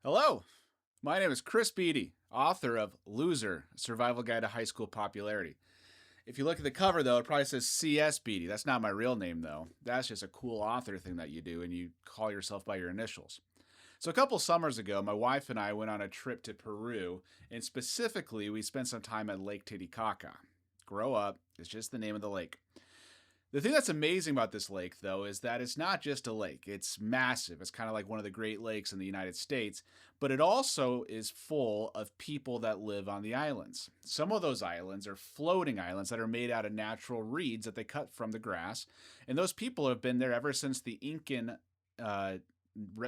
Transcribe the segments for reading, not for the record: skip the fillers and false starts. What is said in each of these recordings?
Hello, my name is Chris Beatty, author of Loser, A Survival Guide to High School Popularity. If you look at the cover, though, it probably says CS Beatty. That's not my real name, though. That's just a cool author thing that you do, and you call yourself by your initials. So, a couple summers ago, my wife and I went on a trip to Peru, and specifically, we spent some time at Lake Titicaca. Grow up, it's just the name of the lake. The thing that's amazing about this lake, though, is that it's not just a lake. It's massive. It's kind of like one of the Great Lakes in the United States, but it also is full of people that live on the islands. Some of those islands are floating islands that are made out of natural reeds that they cut from the grass, and those people have been there ever since the uh,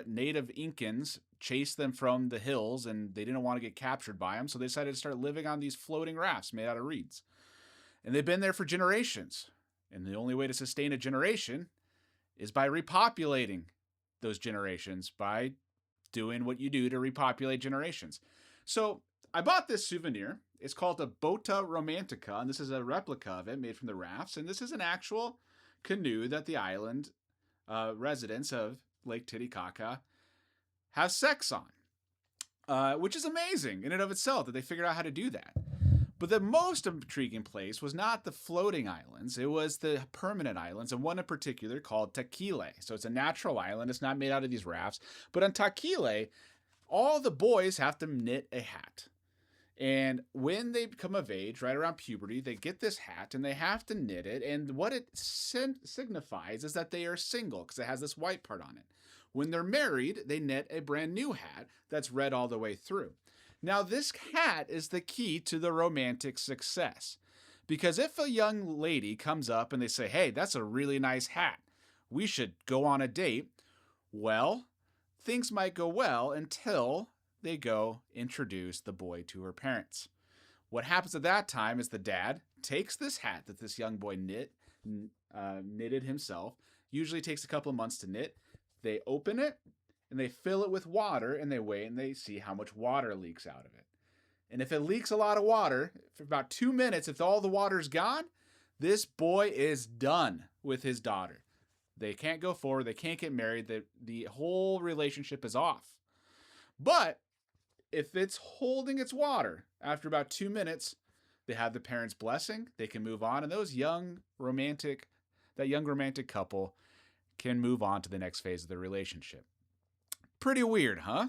native Incans chased them from the hills, and they didn't want to get captured by them, so they decided to start living on these floating rafts made out of reeds. And they've been there for generations. And the only way to sustain a generation is by repopulating those generations, by doing what you do to repopulate generations. So I bought this souvenir. It's called a Bota Romantica, and this is a replica of it made from the rafts. And this is an actual canoe that the island residents of Lake Titicaca have sex on, which is amazing in and of itself that they figured out how to do that. But the most intriguing place was not the floating islands, it was the permanent islands, and one in particular called Taquile. So it's a natural island, it's not made out of these rafts. But on Taquile, all the boys have to knit a hat. And when they become of age, right around puberty, they get this hat and they have to knit it. And what it signifies is that they are single because it has this white part on it. When they're married, they knit a brand new hat that's red all the way through. Now, this hat is the key to the romantic success. Because if a young lady comes up and they say, hey, that's a really nice hat, we should go on a date, well, things might go well until they go introduce the boy to her parents. What happens at that time is the dad takes this hat that this young boy knitted himself, usually takes a couple of months to knit. They open it, and they fill it with water, and they wait, and they see how much water leaks out of it. And if it leaks a lot of water, for about 2 minutes, if all the water's gone, this boy is done with his daughter. They can't go forward. They can't get married. The whole relationship is off. But if it's holding its water, after about 2 minutes, they have the parents' blessing. They can move on, and that young romantic couple can move on to the next phase of their relationship. Pretty weird, huh?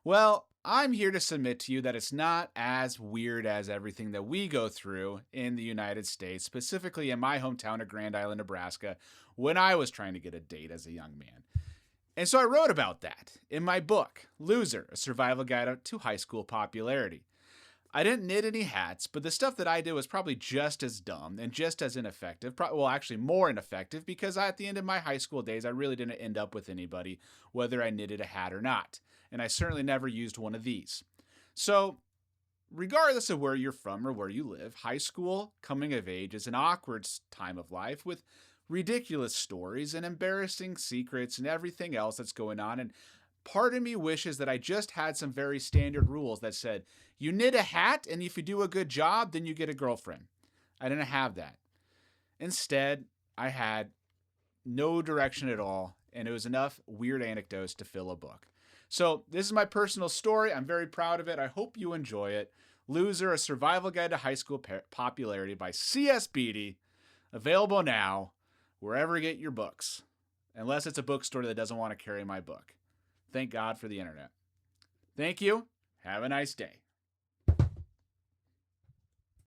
Well, I'm here to submit to you that it's not as weird as everything that we go through in the United States, specifically in my hometown of Grand Island, Nebraska, when I was trying to get a date as a young man. And so I wrote about that in my book, Loser, A Survival Guide to High School Popularity. I didn't knit any hats, but the stuff that I did was probably just as dumb and just as ineffective. Well, actually more ineffective, because at the end of my high school days, I really didn't end up with anybody, whether I knitted a hat or not. And I certainly never used one of these. So, regardless of where you're from or where you live, high school coming of age is an awkward time of life with ridiculous stories and embarrassing secrets and everything else that's going on. And part of me wishes that I just had some very standard rules that said, you knit a hat, and if you do a good job, then you get a girlfriend. I didn't have that. Instead, I had no direction at all, and it was enough weird anecdotes to fill a book. So this is my personal story. I'm very proud of it. I hope you enjoy it. Loser, A Survival Guide to High School Popularity by C.S. Beatty. Available now, wherever you get your books. Unless it's a bookstore that doesn't want to carry my book. Thank God for the internet. Thank you. Have a nice day.